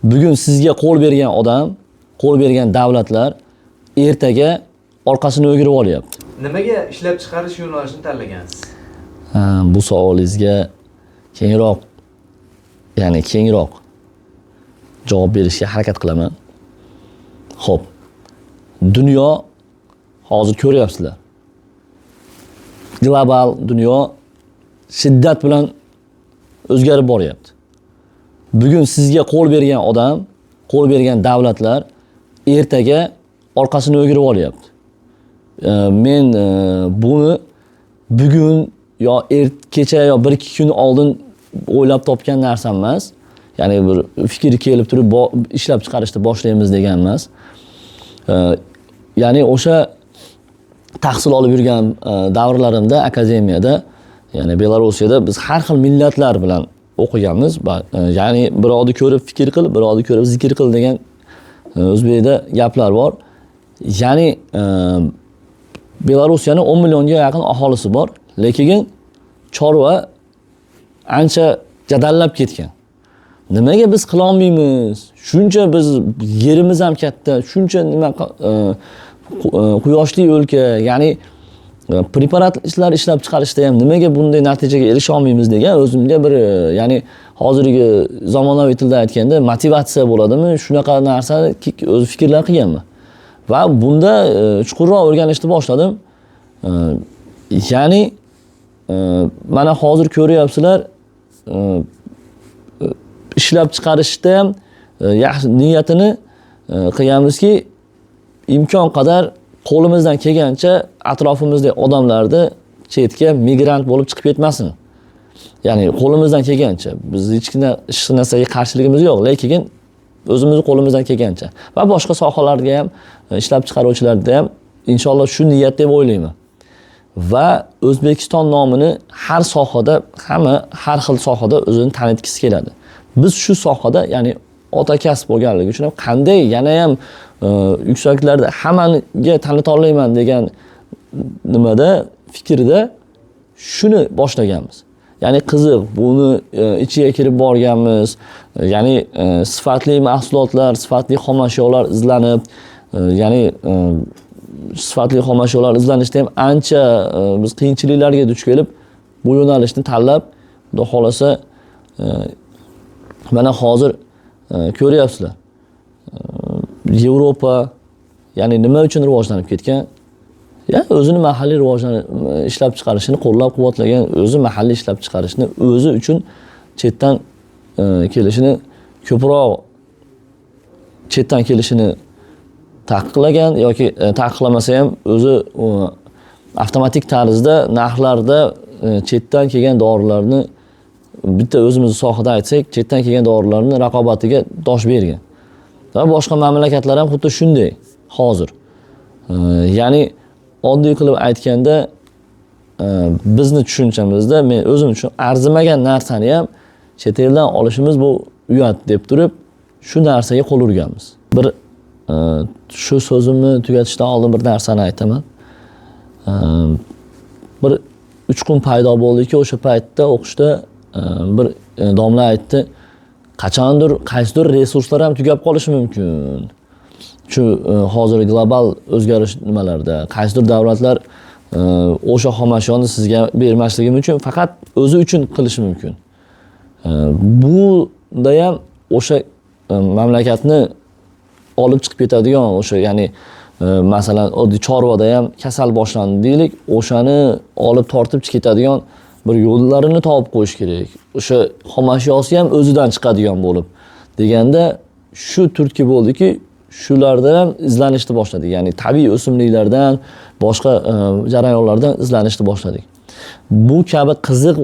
Bugun sizga qo'l bergan odam, qo'l bergan davlatlar ertaga orqasini o'girib olyapti. Nimaga ishlab chiqarish yo'nalishini tanlagansiz? Bu savolingizga kengroq javob berishga harakat qilaman. Xo'p. Dunyo hozir ko'ryapsizlar. Global dunyo shiddat bilan o'zgarib boryapti. Bugun sizga qo'l bergan odam, qo'l bergan davlatlar ertaga orqasini o'girib olyapti. Men buni bugun yo kecha yo 1-2 kun oldin o'ylab topgan narsam emas. Ya'ni bir fikr kelib turib ishlab chiqarishni boshlaymiz degan emas. Ya'ni o'sha tahsil olib yurgan davrlarimda akademiyada, ya'ni Belarusiyada biz har xil millatlar bilan o'qiganmiz. Ya'ni birovni ko'rib fikr qil, birovni ko'rib zikr qil degan o'zbekda gaplar bor. Ya'ni Belarusiyani 10 millionga yaqin aholisi bor, lekin chorva ancha jadallab ketgan. Nimaga biz qila olmaymiz? Shuncha biz yerimiz ham katta, shuncha nima quyoshli o'lka, ya'ni preparatlar ishlab chiqarishda ham nimaga bunday natijaga erisha olmaymiz degan o'zimga bir, ya'ni hozirgi zamonaviy tilda aytganda motivatsiya bo'ladimi? Shunaqa narsani o'z fikrlar qilganman. Va bunda chuqurroq o'rganishni boshladim. Ya'ni mana hozir ko'ryapsizlar, ishlab chiqarishda ham yaxshi niyatini qilganmizki, imkon qadar qo'limizdan kelgancha atrofimizdagi odamlarni chetga migrant bo'lib chiqib ketmasin. Ya'ni qo'limizdan kelgancha biz hech narsaga qarshiligimiz yo'q, lekin o'zimizni qo'limizdan kelgancha va boshqa sohalarga ham ishlab chiqaruvchilarda ham inshaalloh shu niyat deb o'ylayman. Va O'zbekiston nomini har sohada, har xil sohada o'zini tanitgisi keladi. Biz shu sohada, ya'ni ota kasb bo'lganligi uchun ham qanday yana ham yuksaklarda hammaga tanita olmayman degan nimada fikrda shuni boshlaganmiz. Ya'ni qiziq, buni ichiga kirib borganmiz. Ya'ni sifatli mahsulotlar, sifatli xomashyolar izlanib, ya'ni sifatli xomashyolar izlanishda ham ancha biz qiyinchiliklarga duch kelib bu yo'nalishni tanlab, xudo xolasa mana hozir ko'ryapsizlar. Yevropa ya'ni nima uchun rivojlanib ketgan? Ya o'zini mahalliy ishlab chiqarishini qo'llab-quvvatlagan, o'zi mahalliy ishlab chiqarishni o'zi uchun chetdan kelishini ko'proq chetdan kelishini taqiqlagan yoki taqiqlamasa ham o'zi avtomatik tarzda narxlarda chetdan kelgan dorilarni bitta o'zimiz sohada aytsak, chetdan kelgan dorilarni raqobatiga dosh bergan. Va boshqa mamlakatlar ham xuddi shunday hozir. Ya'ni oddiy qilib aytganda bizni tushunchamizda men o'zim uchun arzimagan narsani ham chet eldan olishimiz bu uyat deb turib shu narsaga qo'l urganmiz. Bir shu so'zimni tugatishdan oldin bir narsani aytaman. Bir 3 kun paydo bo'ldiki, o'sha paytda o'qishda bir domla aytdi, qachondir qaysidir resurslar ham tugab qolishi mumkin. Shu hozir global o'zgarish nimalarda qaysidir davlatlar o'sha xomashyoni sizga bermasligi mumkin, faqat o'zi uchun qilishi mumkin. Bunda ham o'sha mamlakatni olib chiqib ketadigan o'sha, ya'ni masalan oddiy chorvada ham kasal boshlandi deylik, o'shani olib tortib ketadigan bir yo'llarini topib qo'yish kerak. O'sha xomashyosi ham o'zidan chiqadigan bo'lib deganda shu turtki bo'ldiki, shulardan ham izlanishni boshladik. Ya'ni tabiiy o'simliklardan, boshqa jarayonlardan izlanishni boshladik. Bu kabi qiziq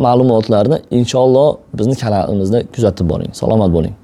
ma'lumotlarni inshaalloh bizning kanalimizda kuzatib boring. Salomat bo'ling.